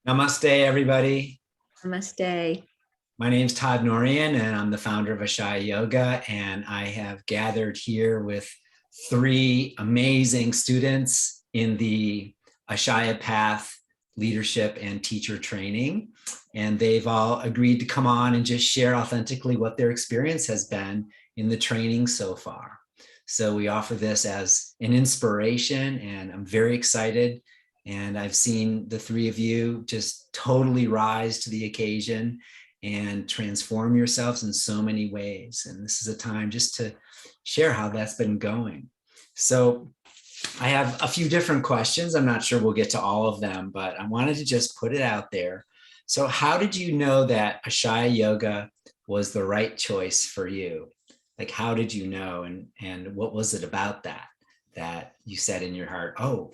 Namaste, everybody. Namaste. My name is Todd and I'm the founder of Ashaya Yoga, and I have gathered here with three amazing students in the Ashaya Path leadership and teacher training. And they've all agreed to come on and just share authentically what their experience has been in the training so far. So we offer this as an inspiration, and I'm very excited. And I've seen the three of you just totally rise to the occasion and transform yourselves in so many ways. And this is a time just to share how that's been going. So I have a few different questions. I'm not sure we'll get to all of them, but I wanted to just put it out there. So how did you know that Ashaya Yoga was the right choice for you? Like, how did you know? And what was it about that you said in your heart, oh,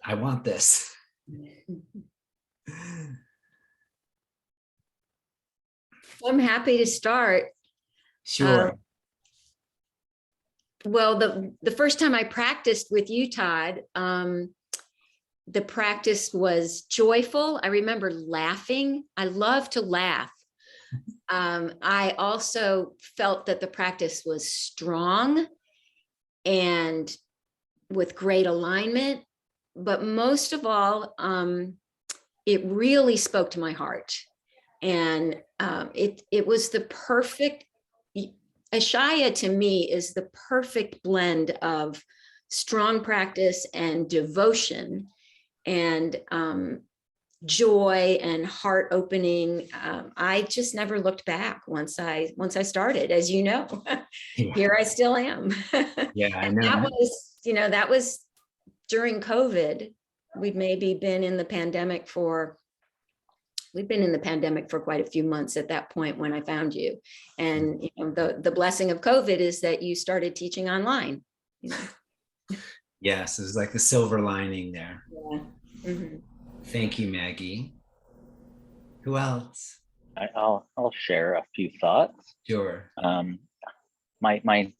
I want this? I'm happy to start. Sure. Well, the first time I practiced with you, Todd, the practice was joyful. I remember laughing. I love to laugh. I also felt that the practice was strong and with great alignment. But most of all, it really spoke to my heart. And it was the perfect, Ashaya to me is the perfect blend of strong practice and devotion and joy and heart opening. I just never looked back once I started, as you know. Here I still am. Yeah, I know. That was during COVID. We'd maybe been in the pandemic for quite a few months at that point when I found you. And the blessing of COVID is that you started teaching online. Yes, it was like the silver lining there. Yeah. Mm-hmm. Thank you, Maggie. Who else? I'll share a few thoughts. Sure. My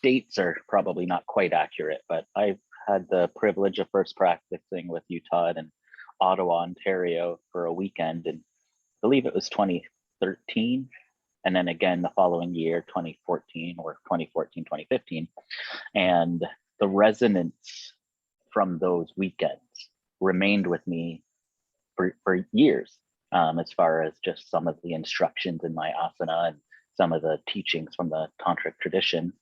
dates are probably not quite accurate, but I've had the privilege of first practicing with you, Todd, in Ottawa, Ontario for a weekend, and I believe it was 2013, and then again the following year, 2014 or 2015. And the resonance from those weekends remained with me for years, as far as just some of the instructions in my asana and some of the teachings from the tantric tradition.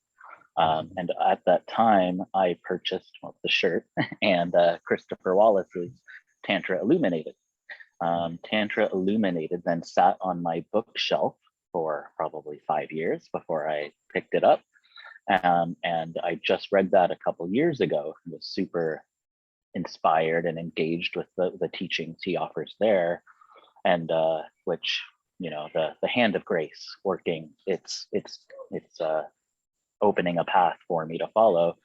And at that time, I purchased the shirt and Christopher Wallace's Tantra Illuminated. Tantra Illuminated then sat on my bookshelf for probably 5 years before I picked it up. And I just read that a couple years ago and was super inspired and engaged with the teachings he offers there. And which, the hand of grace working, it's opening a path for me to follow.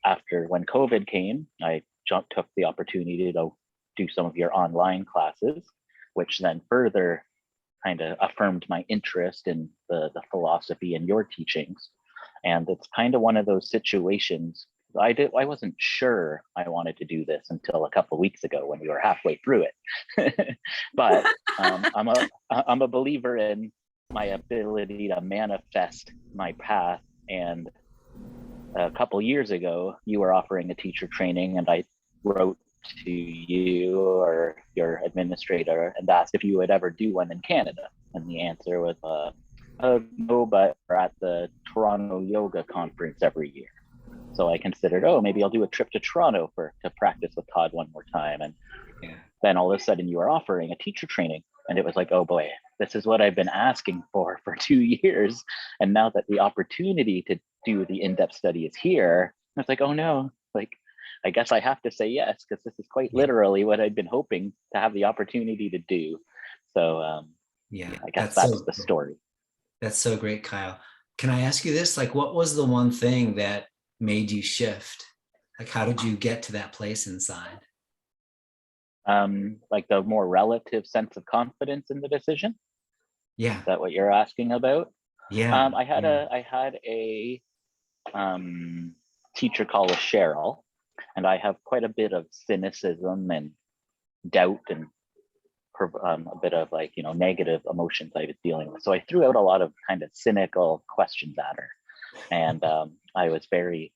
After when COVID came, I took the opportunity to do some of your online classes, which then further kind of affirmed my interest in the philosophy and your teachings. And it's kind of one of those situations. I wasn't sure I wanted to do this until a couple of weeks ago when we were halfway through it. But I'm a believer in my ability to manifest my path. And a couple years ago, you were offering a teacher training, and I wrote to you or your administrator and asked if you would ever do one in Canada. And the answer was, no, but we're at the Toronto Yoga Conference every year. So I considered, maybe I'll do a trip to Toronto to practice with Todd one more time. And then all of a sudden you are offering a teacher training. And it was like, oh boy, this is what I've been asking for 2 years. And now that the opportunity to do the in-depth study is here, I was like, oh no, I guess I have to say yes, because this is quite literally what I've been hoping to have the opportunity to do. So I guess that's the story. That's so great, Kyle. Can I ask you this? What was the one thing that made you shift? How did you get to that place inside? The more relative sense of confidence in the decision. Yeah. Is that what you're asking about? Yeah. I had a teacher called Cheryl, and I have quite a bit of cynicism and doubt and a bit of like, negative emotions I was dealing with. So I threw out a lot of kind of cynical questions at her. And I was very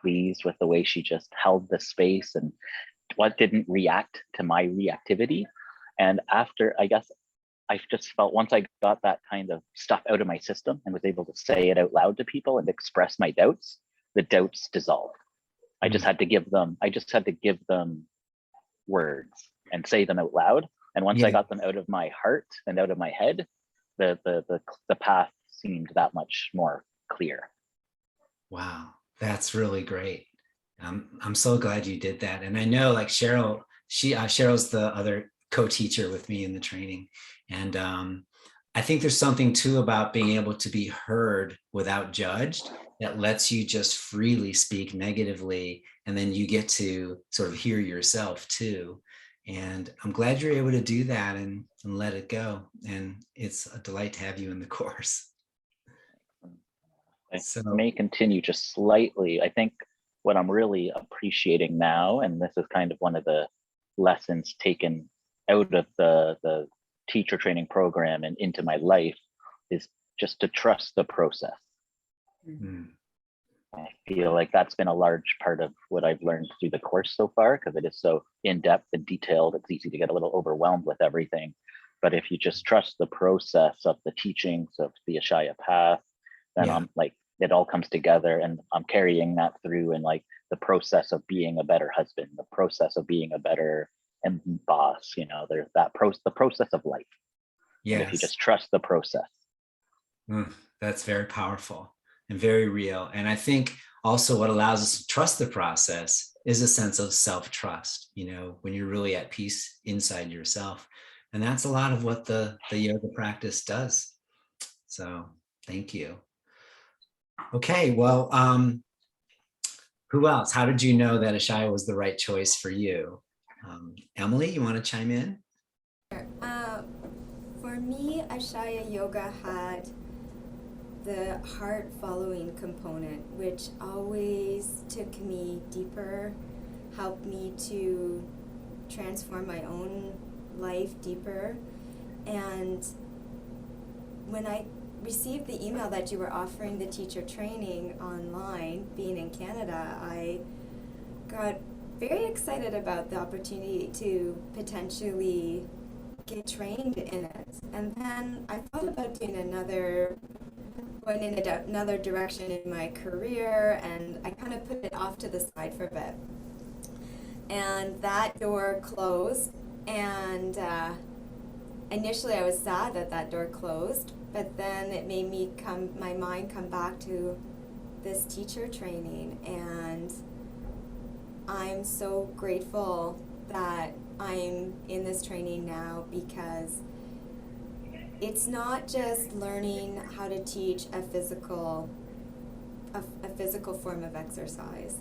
pleased with the way she just held the space and what didn't react to my reactivity. And after, I guess, I just felt once I got that kind of stuff out of my system and was able to say it out loud to people and express my doubts, the doubts dissolved. I just had to give them words and say them out loud. And once I got them out of my heart and out of my head, the path seemed that much more clear. Wow, that's really great. I'm so glad you did that. And I know, like Cheryl, Cheryl's the other co-teacher with me in the training. And I think there's something too about being able to be heard without judged that lets you just freely speak negatively. And then you get to sort of hear yourself too. And I'm glad you're able to do that and let it go. And it's a delight to have you in the course. I may continue just slightly. I think what I'm really appreciating now, and this is kind of one of the lessons taken out of the teacher training program and into my life, is just to trust the process. Mm-hmm. I feel like that's been a large part of what I've learned through the course so far, because it is so in-depth and detailed. It's easy to get a little overwhelmed with everything. But if you just trust the process of the teachings of the Ashaya path, then I'm like, it all comes together, and I'm carrying that through in like the process of being a better husband, the process of being a better boss, there's that the process of life. Yes. And if you just trust the process. That's very powerful and very real. And I think also what allows us to trust the process is a sense of self-trust, when you're really at peace inside yourself. And that's a lot of what the yoga practice does. So thank you. Okay, well, who else? How did you know that Ashaya was the right choice for you? Emily, you want to chime in? For me, Ashaya Yoga had the heart following component, which always took me deeper, helped me to transform my own life deeper. And when I received the email that you were offering the teacher training online, being in Canada, I got very excited about the opportunity to potentially get trained in it. And then I thought about doing going in another direction in my career, and I kind of put it off to the side for a bit. And that door closed, and initially I was sad that door closed, but then it made my mind come back to this teacher training, and I'm so grateful that I'm in this training now, because it's not just learning how to teach a physical form of exercise.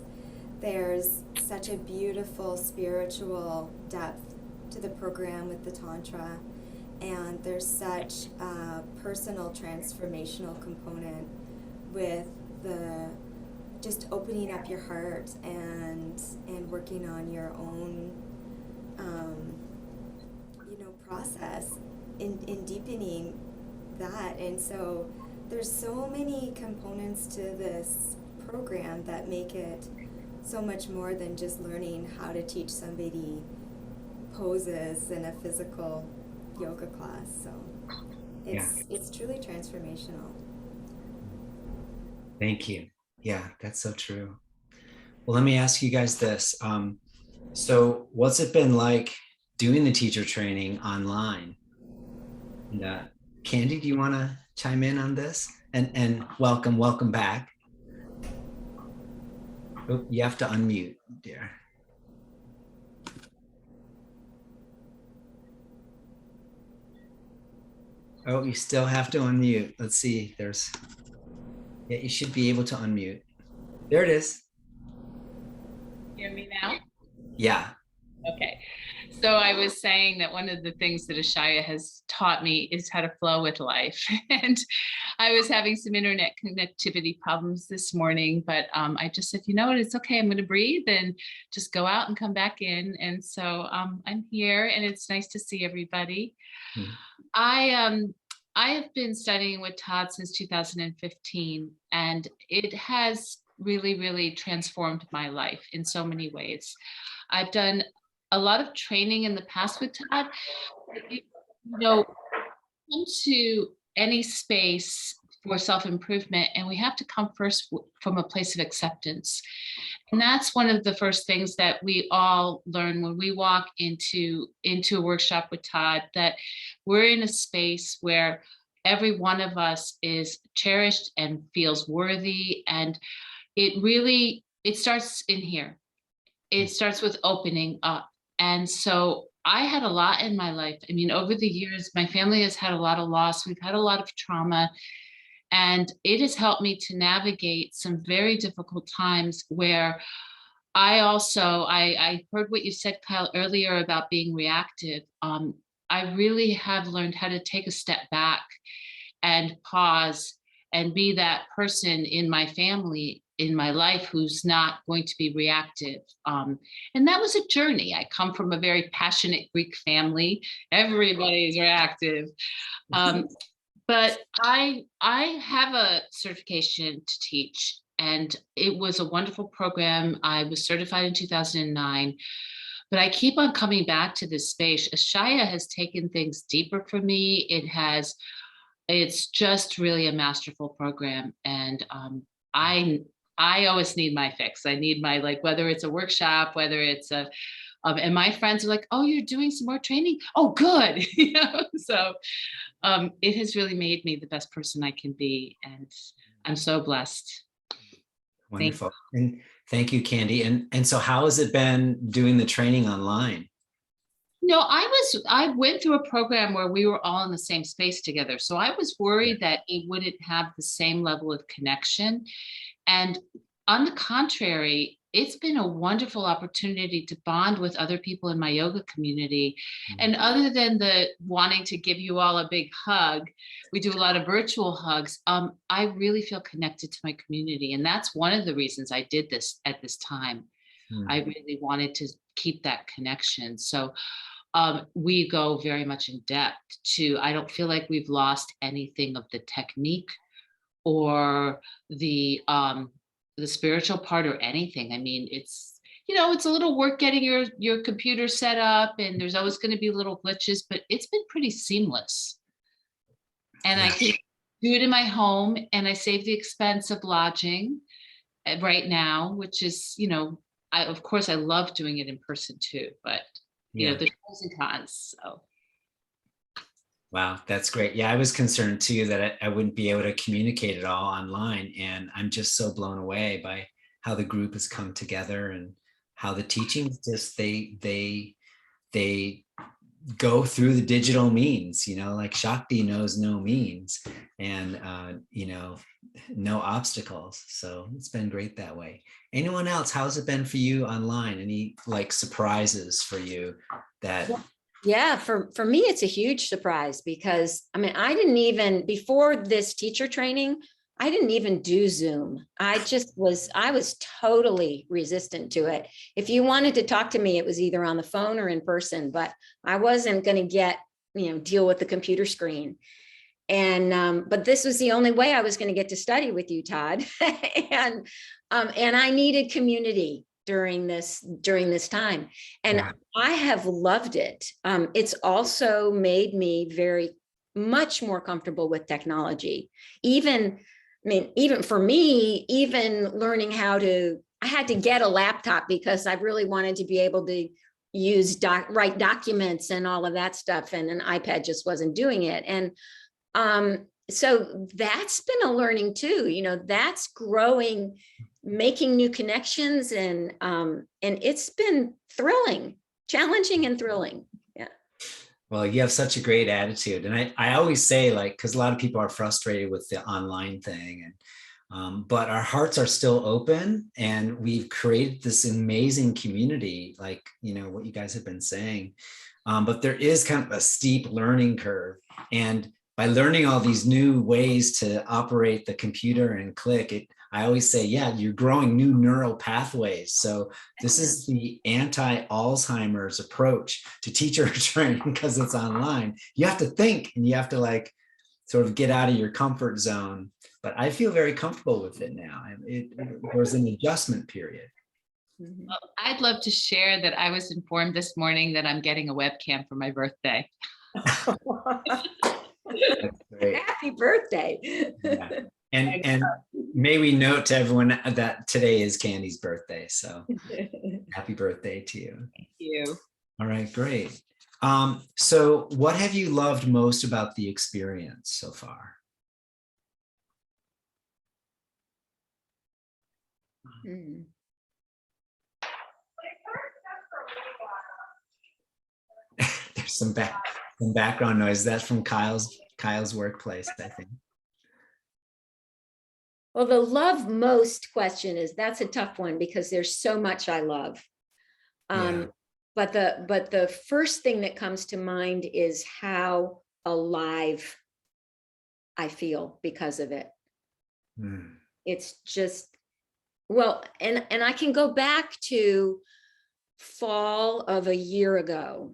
There's such a beautiful spiritual depth to the program with the Tantra, and there's such a personal transformational component with the just opening up your heart and working on your own process in deepening that. And so there's so many components to this program that make it so much more than just learning how to teach somebody poses in a physical yoga class. So it's truly transformational. Thank you. Yeah, that's so true. Well, let me ask you guys this. So what's it been like doing the teacher training online? And, Candy, do you want to chime in on this? And welcome back. Oh, you have to unmute, dear. Oh, you still have to unmute. Let's see. Yeah, you should be able to unmute. There it is. Hear me now? Yeah. Okay. So I was saying that one of the things that Ashaya has taught me is how to flow with life. And I was having some internet connectivity problems this morning, but I just said, you know what, it's okay. I'm going to breathe and just go out and come back in. And so I'm here, and it's nice to see everybody. Mhm. I have been studying with Todd since 2015, and it has really, really transformed my life in so many ways. I've done a lot of training in the past with Todd. You know, come to any space for self-improvement, and we have to come first from a place of acceptance. And that's one of the first things that we all learn when we walk into a workshop with Todd, that we're in a space where every one of us is cherished and feels worthy. And it starts in here. It starts with opening up. And so I had a lot in my life. I mean, over the years, my family has had a lot of loss. We've had a lot of trauma. And it has helped me to navigate some very difficult times where I heard what you said, Kyle, earlier about being reactive. I really have learned how to take a step back and pause and be that person in my family, in my life, who's not going to be reactive. And that was a journey. I come from a very passionate Greek family. Everybody's reactive. But I have a certification to teach, and it was a wonderful program. I was certified in 2009, but I keep on coming back to this space. Ashaya has taken things deeper for me. It's just really a masterful program. And I always need my fix. I need my, like, whether it's a workshop, whether it's and my friends are like, oh, you're doing some more training? Oh, good. So it has really made me the best person I can be. And I'm so blessed. Wonderful. And thank you, Candy. And so how has it been doing the training online? No, I went through a program where we were all in the same space together. So I was worried that it wouldn't have the same level of connection. And on the contrary, it's been a wonderful opportunity to bond with other people in my yoga community. And other than the wanting to give you all a big hug, we do a lot of virtual hugs. I really feel connected to my community. And that's one of the reasons I did this at this time. I really wanted to keep that connection. So we go very much in depth to, I don't feel like we've lost anything of the technique or the spiritual part or anything. I mean, it's a little work getting your computer set up, and there's always going to be little glitches, but it's been pretty seamless. And I can do it in my home, and I save the expense of lodging right now, which is, of course I love doing it in person too, but there's pros and cons. So. Wow, that's great. Yeah, I was concerned too that I wouldn't be able to communicate it all online. And I'm just so blown away by how the group has come together and how the teachings just, they go through the digital means, like Shakti knows no means and, no obstacles. So it's been great that way. Anyone else? How's it been for you online? Any like surprises for you that... Yeah, for me, it's a huge surprise because I didn't even, before this teacher training, I didn't even do Zoom. I was totally resistant to it. If you wanted to talk to me, it was either on the phone or in person, but I wasn't going to deal with the computer screen. And, but this was the only way I was going to get to study with you, Todd. And I needed community during this time. And I have loved it. It's also made me very much more comfortable with technology. Even for me, even learning I had to get a laptop because I really wanted to be able to write documents and all of that stuff. And an iPad just wasn't doing it. And so that's been a learning too, that's growing, making new connections, and it's been thrilling, challenging and thrilling. Yeah. Well, you have such a great attitude. And I always say, like, because a lot of people are frustrated with the online thing. But our hearts are still open, and we've created this amazing community, like, what you guys have been saying. But there is kind of a steep learning curve. And by learning all these new ways to operate the computer and click, I always say, yeah, you're growing new neural pathways. So this is the anti-Alzheimer's approach to teacher training, because it's online. You have to think, and you have to like sort of get out of your comfort zone. But I feel very comfortable with it now. There was an adjustment period. Well, I'd love to share that I was informed this morning that I'm getting a webcam for my birthday. That's great. Happy birthday. Yeah. And may we note to everyone that today is Candy's birthday. So happy birthday to you. Thank you. All right, great. So what have you loved most about the experience so far? Hmm. There's some background noise. That's from Kyle's workplace, I think. Well, the love most question that's a tough one, because there's so much I love. Yeah. But the first thing that comes to mind is how alive I feel because of it. Mm. It's just, well, and I can go back to fall of a year ago.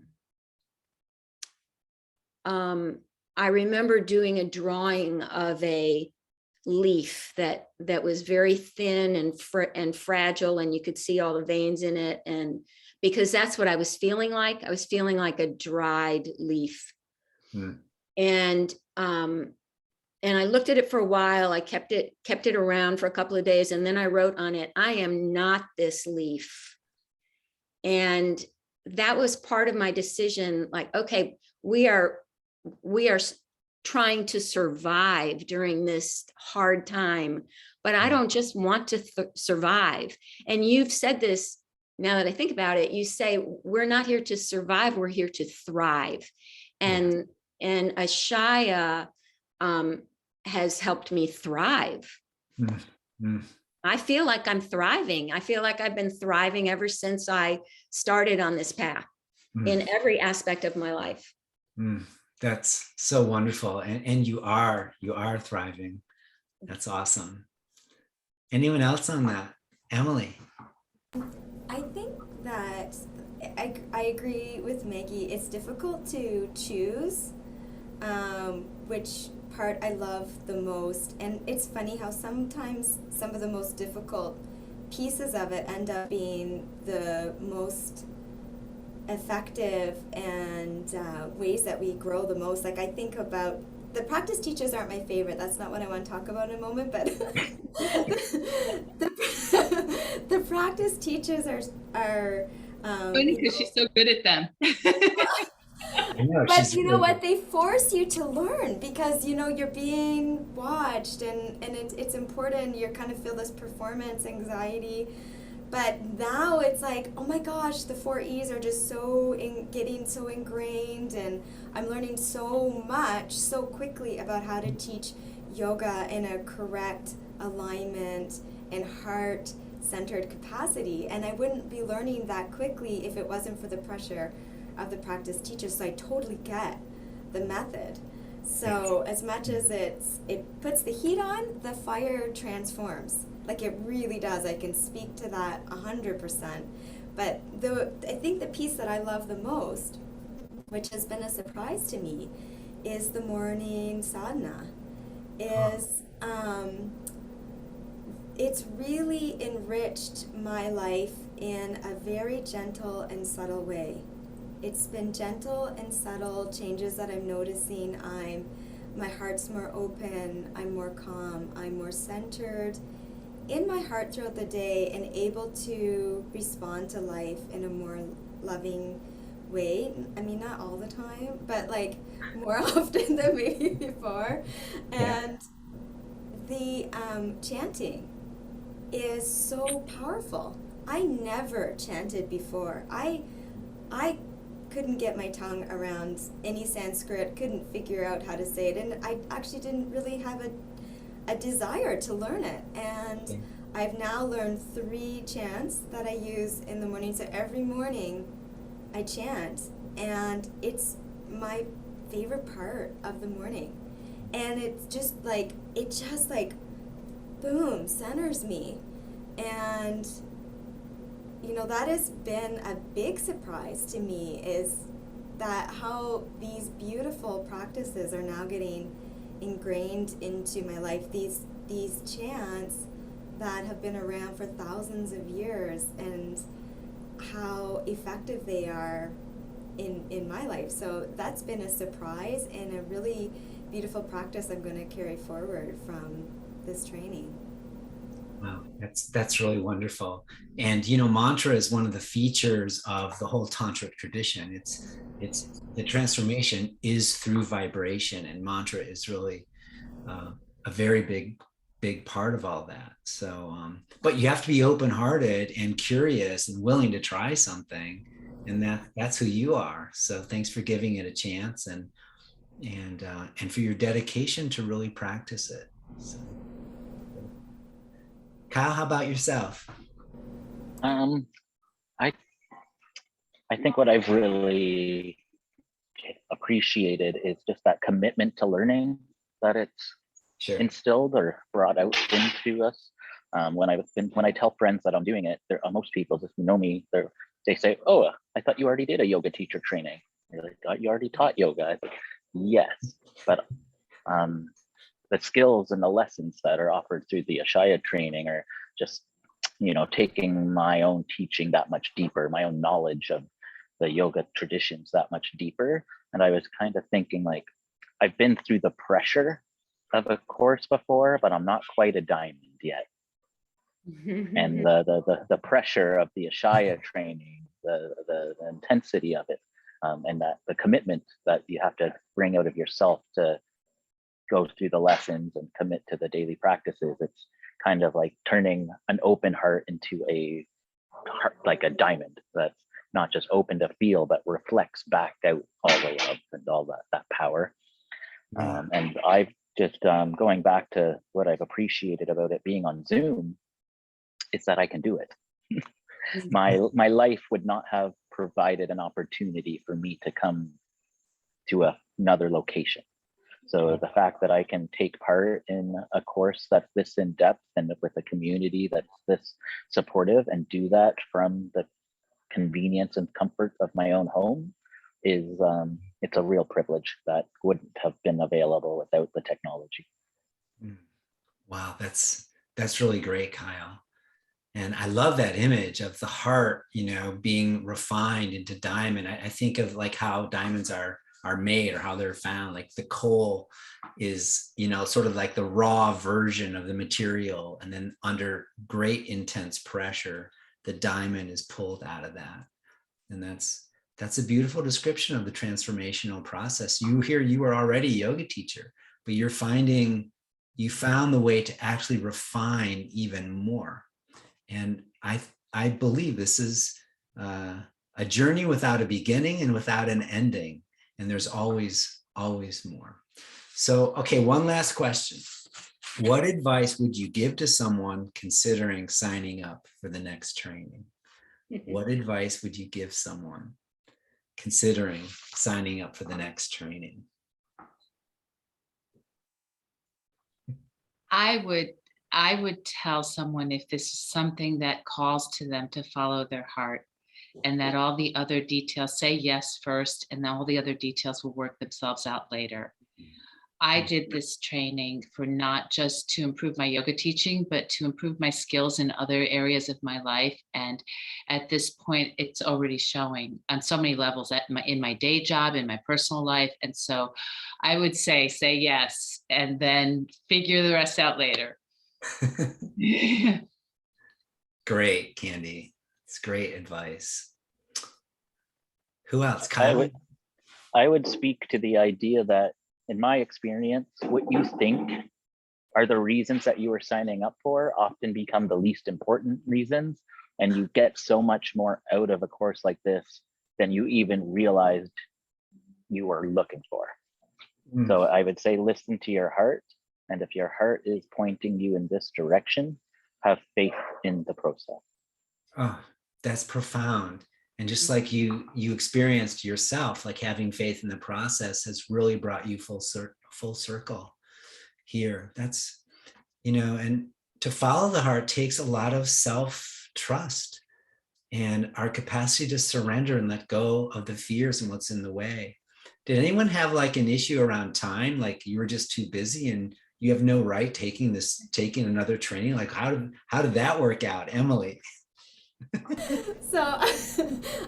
I remember doing a drawing of a leaf that was very thin and fragile, and you could see all the veins in it, and because that's what I was feeling like. I was feeling like a dried leaf. Mm. And I looked at it for a while. I kept it around for a couple of days, and then I wrote on it, "I am not this leaf." And that was part of my decision, like, okay, we are trying to survive during this hard time, but I don't just want to survive. And you've said this, now that I think about it, you say, we're not here to survive, we're here to thrive. And Ashaya has helped me thrive. Mm. Mm. I feel like I'm thriving. I feel like I've been thriving ever since I started on this path in every aspect of my life. Mm. That's so wonderful. And you are thriving. That's awesome. Anyone else on that? Emily? I think that I agree with Maggie. It's difficult to choose which part I love the most. And it's funny how sometimes some of the most difficult pieces of it end up being the most effective and ways that we grow the most. Like, I think about the practice teachers aren't my favorite. That's not what I want to talk about in a moment, but the practice teachers are Funny, because she's so good at them. I know, but you know what, they force you to learn, because you're being watched, and it's important. You kind of feel this performance anxiety. But now it's like, oh my gosh, the 4 E's are just getting so ingrained, and I'm learning so much so quickly about how to teach yoga in a correct alignment and heart-centered capacity. And I wouldn't be learning that quickly if it wasn't for the pressure of the practice teachers. So I totally get the method. So as much as it puts the heat on, the fire transforms. Like, it really does. I can speak to that 100%. But I think the piece that I love the most, which has been a surprise to me, is the morning sadhana. It's really enriched my life in a very gentle and subtle way. It's been gentle and subtle changes that I'm noticing. My heart's more open, I'm more calm, I'm more centered in my heart throughout the day, and able to respond to life in a more loving way. I mean, not all the time, but like more often than maybe before. And the chanting is so powerful. I never chanted before. I couldn't get my tongue around any Sanskrit, couldn't figure out how to say it, and I actually didn't really have a desire to learn it. And I've now learned 3 chants that I use in the morning. So every morning I chant, and it's my favorite part of the morning. And it's just like, boom, centers me. And you know, that has been a big surprise to me, is that how these beautiful practices are now getting ingrained into my life. These chants that have been around for thousands of years, and how effective they are in my life. So that's been a surprise and a really beautiful practice I'm going to carry forward from this training. Wow, that's really wonderful. And you know, mantra is one of the features of the whole tantric tradition. It's the transformation is through vibration, and mantra is really a very big part of all that. So, but you have to be open-hearted and curious and willing to try something, and that's who you are. So, thanks for giving it a chance, and for your dedication to really practice it. So. Kyle, how about yourself? I think what I've really appreciated is just that commitment to learning that it's instilled or brought out into us. When I tell friends that I'm doing it, most people just know me. They say, "Oh, I thought you already did a yoga teacher training." They're like, "Oh, you already taught yoga." I think, yes, but the skills and the lessons that are offered through the Ashaya training are just, you know, taking my own teaching that much deeper, my own knowledge of the yoga traditions that much deeper. And I was kind of thinking, like, I've been through the pressure of a course before, but I'm not quite a diamond yet. And the pressure of the Ashaya training, the intensity of it, and that the commitment that you have to bring out of yourself to go through the lessons and commit to the daily practices, it's kind of like turning an open heart into a heart, like a diamond that's not just open to feel, but reflects back out all the love and all that power. And I've just going back to what I've appreciated about it being on Zoom, is that I can do it. My life would not have provided an opportunity for me to come to another location. So the fact that I can take part in a course that's this in depth and with a community that's this supportive, and do that from the convenience and comfort of my own home is it's a real privilege that wouldn't have been available without the technology. Wow, that's really great, Kyle. And I love that image of the heart, you know, being refined into diamond. I think of like how diamonds are made, or how they're found. Like the coal is, you know, sort of like the raw version of the material, and then under great intense pressure, the diamond is pulled out of that. And that's a beautiful description of the transformational process. You were already a yoga teacher, but you found the way to actually refine even more. And I believe this is a journey without a beginning and without an ending. And there's always more. So, okay, one last question. What advice would you give to someone considering signing up for the next training? What advice would you give someone considering signing up for the next training? I would tell someone, if this is something that calls to them, to follow their heart, and that all the other details, say yes first, and then all the other details will work themselves out later. I did this training for not just to improve my yoga teaching, but to improve my skills in other areas of my life. And at this point, it's already showing on so many levels in my day job, in my personal life. And so I would say yes, and then figure the rest out later. Great, Candy. It's great advice. Who else? Kyle? I would speak to the idea that, in my experience, what you think are the reasons that you are signing up for often become the least important reasons, and you get so much more out of a course like this than you even realized you were looking for. So I would say listen to your heart And if your heart is pointing you in this direction, have faith in the process. Oh, that's profound. And just like you experienced yourself, like having faith in the process has really brought you full circle here. That's, and to follow the heart takes a lot of self-trust and our capacity to surrender and let go of the fears and what's in the way. Did anyone have like an issue around time? Like you were just too busy and you have no right taking another training? Like how did that work out, Emily? So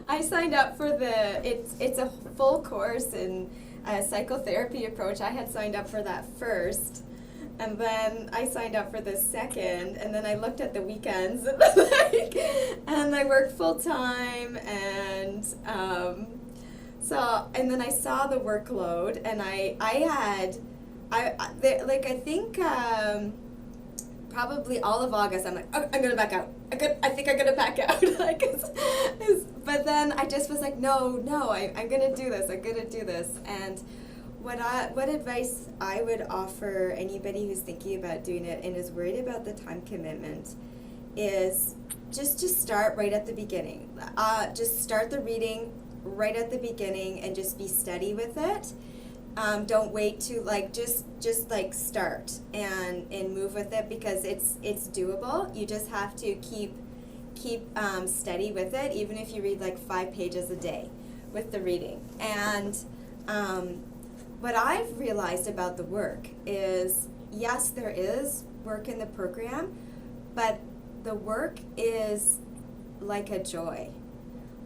I signed up for it's a full course in a psychotherapy approach. I had signed up for that first, and then I signed up for the second, and then I looked at the weekends and I worked full time, and and then I saw the workload, and I think probably all of August, I'm like, oh, I'm gonna back out. I think I'm gonna back out. But then I just was like, no, I'm gonna do this. I'm gonna do this. And what advice I would offer anybody who's thinking about doing it and is worried about the time commitment is just to start right at the beginning. Just start the reading right at the beginning and just be steady with it. Don't wait to just start and move with it, because it's doable. You just have to keep steady with it, even if you read like 5 pages a day with the reading. And what I've realized about the work is, yes, there is work in the program, but the work is like a joy.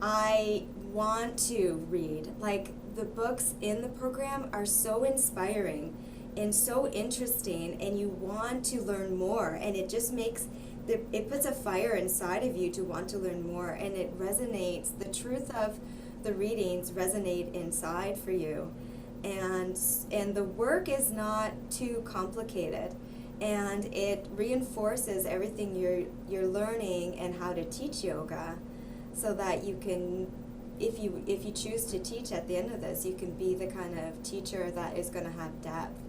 I want to read. Like, the books in the program are so inspiring and so interesting, and you want to learn more, and it just makes it puts a fire inside of you to want to learn more, and it resonates. The truth of the readings resonate inside for you, and the work is not too complicated, and it reinforces everything you're learning and how to teach yoga, so that you can, if you choose to teach at the end of this, you can be the kind of teacher that is going to have depth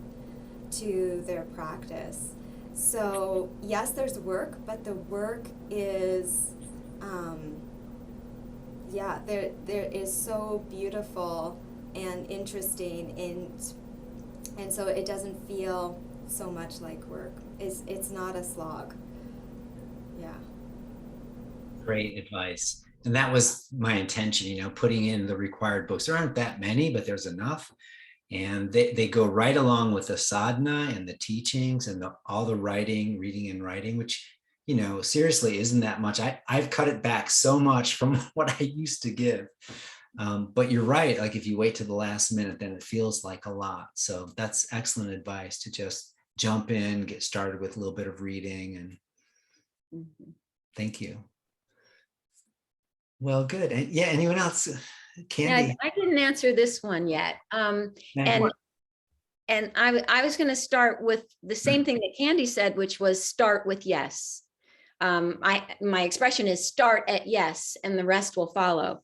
to their practice. So yes, there's work, but the work is, there is so beautiful and interesting, and so it doesn't feel so much like work. It's not a slog. Yeah. Great advice. And that was my intention, putting in the required books. There aren't that many, but there's enough. And they go right along with the sadhana and the teachings and all the reading and writing, which, seriously isn't that much. I've cut it back so much from what I used to give. But you're right. Like if you wait to the last minute, then it feels like a lot. So that's excellent advice, to just jump in, get started with a little bit of reading. And thank you. Well, good. And yeah, anyone else? Candy? Yeah, I didn't answer this one yet. And I was going to start with the same thing that Candy said, which was start with yes. My expression is start at yes, and the rest will follow.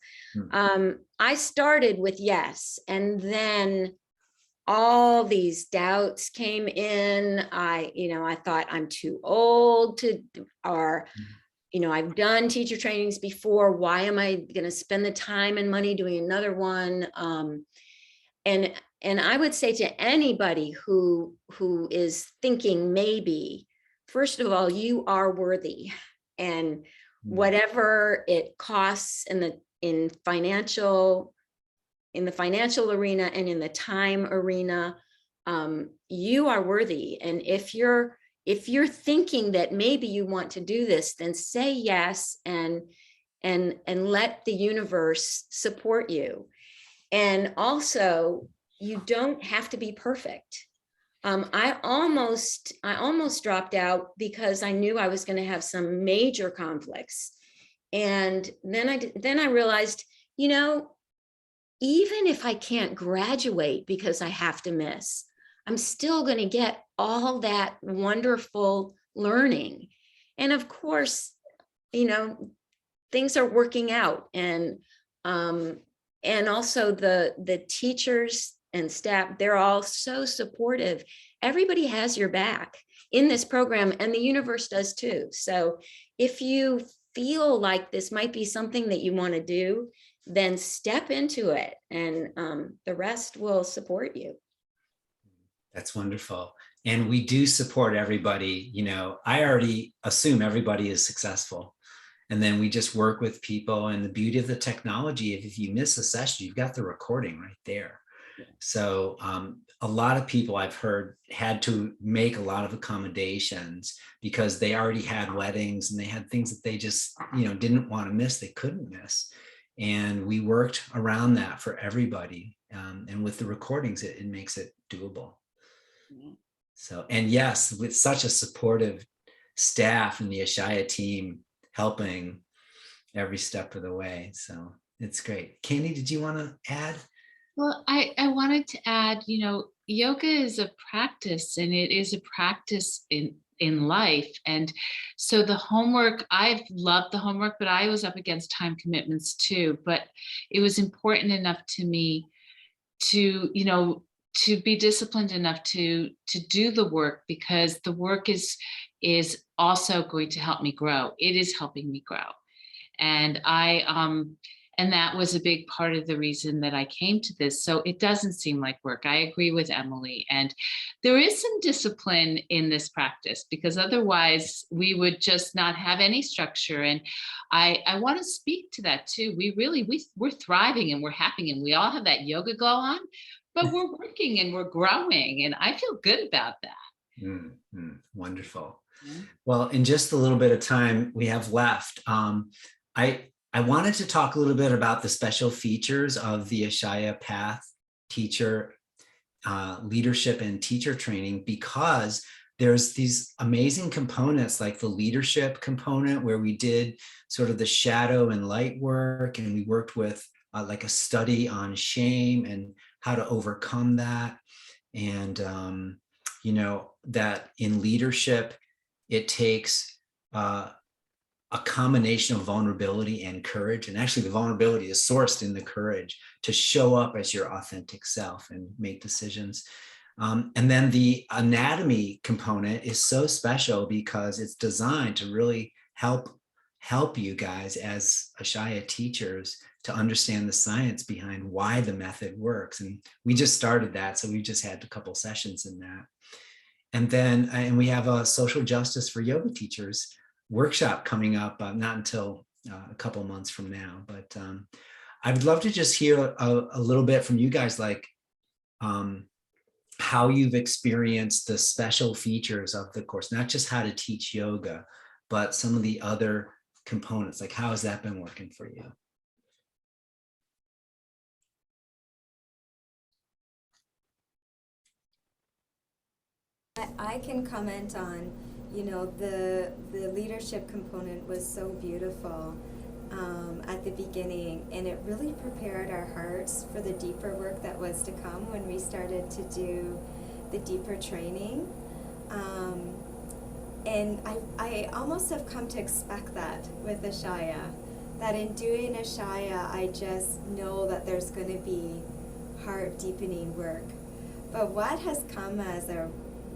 I started with yes, and then all these doubts came in. I thought I'm too old to, or I've done teacher trainings before. Why am I going to spend the time and money doing another one? And I would say to anybody who is thinking maybe, first of all, you are worthy, and whatever it costs in the financial arena and in the time arena, you are worthy. And if you're thinking that maybe you want to do this, then say yes, and let the universe support you. And also, you don't have to be perfect. I almost dropped out because I knew I was going to have some major conflicts. And then I realized, even if I can't graduate because I have to miss, I'm still going to get all that wonderful learning. And of course, things are working out, and also the teachers and staff, they're all so supportive. everybody has your back in this program, and the universe does too. So if you feel like this might be something that you want to do, then step into it, and the rest will support you. That's wonderful. And we do support everybody. I already assume everybody is successful. And then we just work with people. And the beauty of the technology, if you miss a session, you've got the recording right there. So a lot of people I've heard had to make a lot of accommodations because they already had weddings and they had things that they just, didn't want to miss, they couldn't miss. And we worked around that for everybody. And with the recordings, it makes it doable. So, and yes, with such a supportive staff and the Ashaya team helping every step of the way. So it's great. Candy, did you want to add? Well, I wanted to add, yoga is a practice, and it is a practice in life. And so the homework, I've loved the homework, but I was up against time commitments too. But it was important enough to me to, to be disciplined enough to do the work, because the work is also going to help me grow. It is helping me grow. And and that was a big part of the reason that I came to this. So it doesn't seem like work. I agree with Emily. And there is some discipline in this practice, because otherwise we would just not have any structure. And I want to speak to that too. We're thriving and we're happy, and we all have that yoga glow on, but we're working and we're growing. And I feel good about that. Wonderful. Yeah. Well, in just a little bit of time we have left, I wanted to talk a little bit about the special features of the Ashaya Path teacher leadership and teacher training, because there's these amazing components like the leadership component, where we did sort of the shadow and light work, and we worked with like a study on shame and how to overcome that. And, that in leadership, it takes a combination of vulnerability and courage. And actually the vulnerability is sourced in the courage to show up as your authentic self and make decisions. And then the anatomy component is so special because it's designed to really help you guys as Ashaya teachers to understand the science behind why the method works. And we just started that. So we just had a couple sessions in that. And then, and we have a social justice for yoga teachers workshop coming up, not until a couple months from now. But I would love to just hear a little bit from you guys, like how you've experienced the special features of the course, not just how to teach yoga, but some of the other components. Like, how has that been working for you? I can comment on, the leadership component was so beautiful at the beginning, and it really prepared our hearts for the deeper work that was to come when we started to do the deeper training. And I almost have come to expect that with Ashaya, that in doing Ashaya, I just know that there's going to be heart deepening work. But what has come as a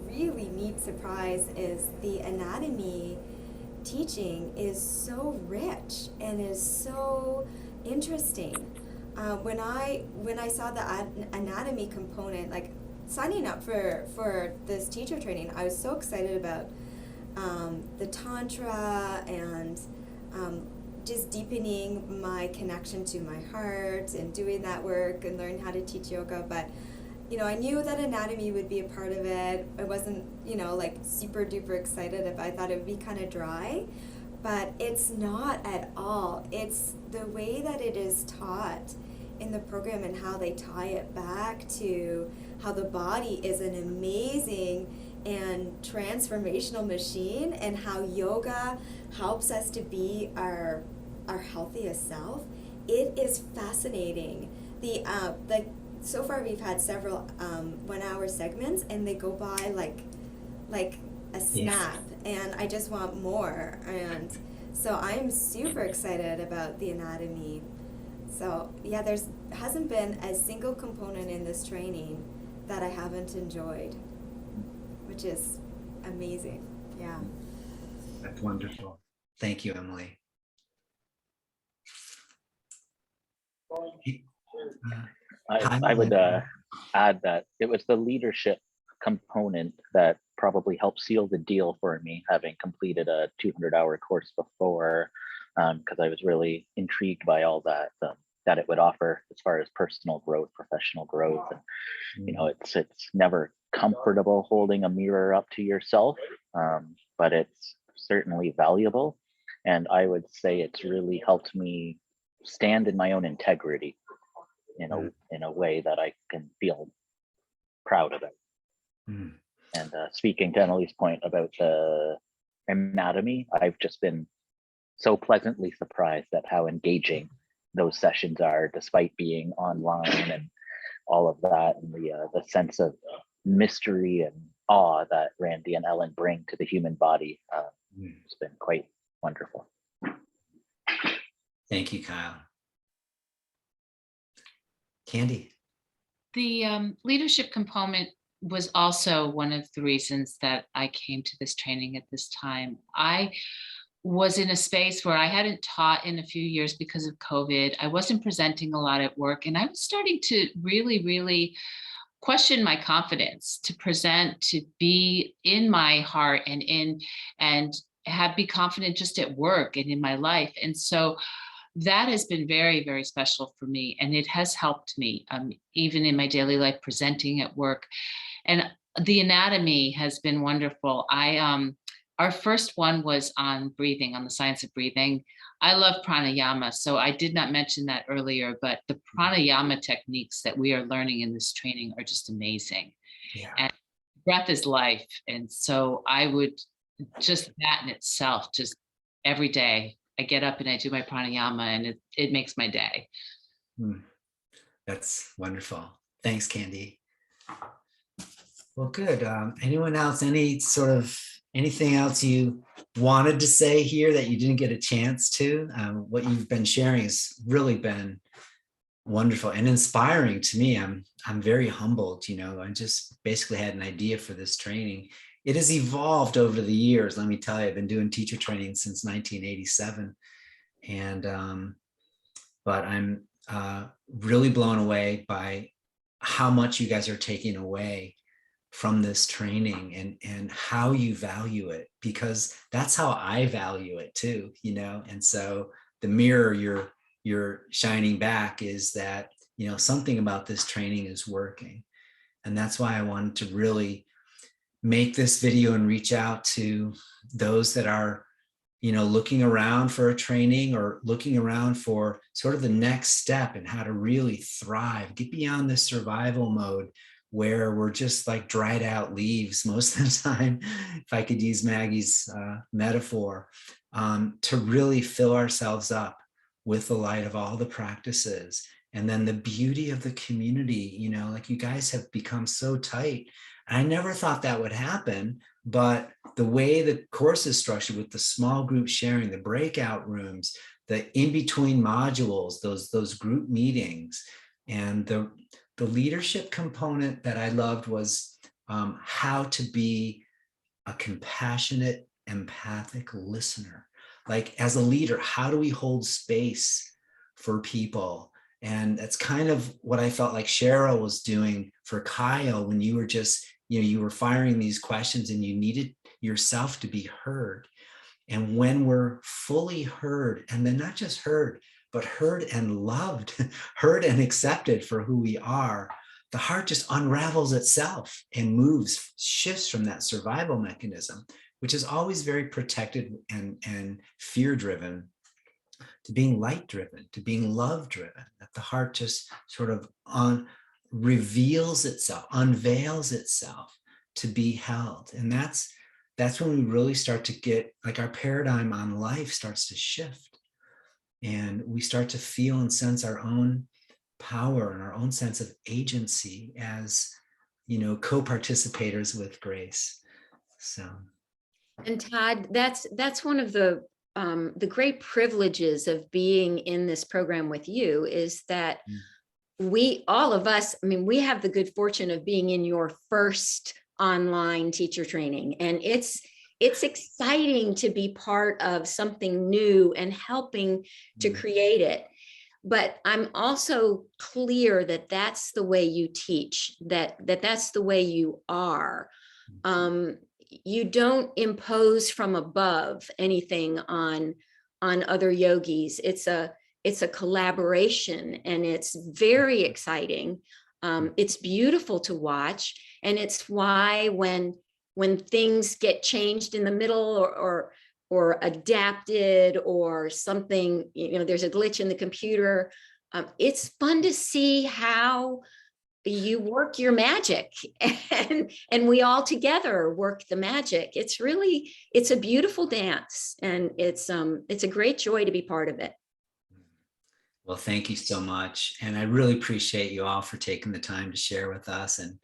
really neat surprise is the anatomy teaching is so rich and is so interesting. When I saw the anatomy component, like signing up for this teacher training, I was so excited about the tantra and just deepening my connection to my heart and doing that work and learn how to teach yoga. But I knew that anatomy would be a part of it. I wasn't, like super duper excited about. I thought it would be kind of dry, but it's not at all. It's the way that it is taught in the program and how they tie it back to how the body is an amazing and transformational machine, and how yoga helps us to be our healthiest self. It is fascinating. So far we've had several 1 hour segments, and they go by like a snap, and I just want more. And so I'm super excited about the anatomy. So yeah, hasn't been a single component in this training that I haven't enjoyed. which is amazing. Yeah. That's wonderful. Thank you, Emily. I would add that it was the leadership component that probably helped seal the deal for me, having completed a 200-hour course before, because I was really intrigued by all that it would offer as far as personal growth, professional growth, and it's never comfortable holding a mirror up to yourself, but it's certainly valuable, and I would say it's really helped me stand in my own integrity in a way that I can feel proud about. Mm. And speaking to Emily's point about the anatomy, I've just been so pleasantly surprised at how engaging those sessions are, despite being online and all of that, and the sense of mystery and awe that Randy and Ellen bring to the human body. It's been quite wonderful. Thank you, Kyle. Candy. The leadership component was also one of the reasons that I came to this training at this time. I was in a space where I hadn't taught in a few years because of COVID. I wasn't presenting a lot at work, and I was starting to really question my confidence to present, to be in my heart and be confident just at work and in my life. And so that has been very special for me, and it has helped me even in my daily life, presenting at work. And the anatomy has been wonderful. Our first one was on breathing, on the science of breathing. I love pranayama, so I did not mention that earlier, but the pranayama techniques that we are learning in this training are just amazing. Yeah. And breath is life. And so I would just that in itself, just every day I get up and I do my pranayama, and it makes my day. That's wonderful. Thanks, Candy. Well, good. Anyone else? Anything else you wanted to say here that you didn't get a chance to? What you've been sharing has really been wonderful and inspiring to me. I'm very humbled. I just basically had an idea for this training. It has evolved over the years. Let me tell you, I've been doing teacher training since 1987. And, but I'm really blown away by how much you guys are taking away from this training and how you value it, because that's how I value it too, And so the mirror you're shining back is that, something about this training is working. And that's why I wanted to really make this video and reach out to those that are, looking around for a training or looking around for sort of the next step and how to really thrive, get beyond this survival mode where we're just like dried out leaves most of the time, if I could use Maggie's metaphor, to really fill ourselves up with the light of all the practices. And then the beauty of the community, like you guys have become so tight. I never thought that would happen, but the way the course is structured with the small group sharing, the breakout rooms, the in-between modules, those group meetings, and the leadership component that I loved was how to be a compassionate, empathic listener. Like as a leader, how do we hold space for people? And that's kind of what I felt like Cheryl was doing for Kyle when you were just, you were firing these questions and you needed yourself to be heard. And when we're fully heard, and then not just heard, but heard and loved, heard and accepted for who we are, the heart just unravels itself and moves, shifts from that survival mechanism, which is always very protected and fear-driven, to being light-driven, to being love-driven, that the heart just sort of reveals itself, unveils itself to be held. And that's when we really start to get, like, our paradigm on life starts to shift. And we start to feel and sense our own power and our own sense of agency as, co-participators with grace. So. And Todd, that's one of the great privileges of being in this program with you, is that all of us, we have the good fortune of being in your first online teacher training, and it's exciting to be part of something new and helping to create it. But I'm also clear that that's the way you teach, that's the way you are. You don't impose from above anything on other yogis. It's a collaboration, and it's very exciting. It's beautiful to watch, and it's why when things get changed in the middle or adapted or something, there's a glitch in the computer, it's fun to see how you work your magic, and we all together work the magic. It's a beautiful dance, and it's a great joy to be part of it. Well, thank you so much. And I really appreciate you all for taking the time to share with us. And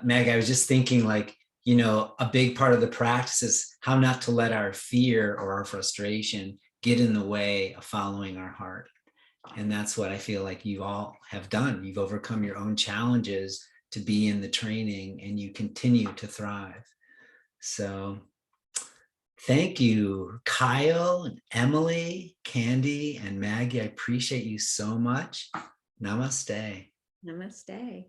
Meg, I was just thinking, like, a big part of the practice is how not to let our fear or our frustration get in the way of following our heart. And that's what I feel like you all have done. You've overcome your own challenges to be in the training, and you continue to thrive. So thank you, Kyle and Emily, Candy, and Maggie. I appreciate you so much. Namaste. Namaste.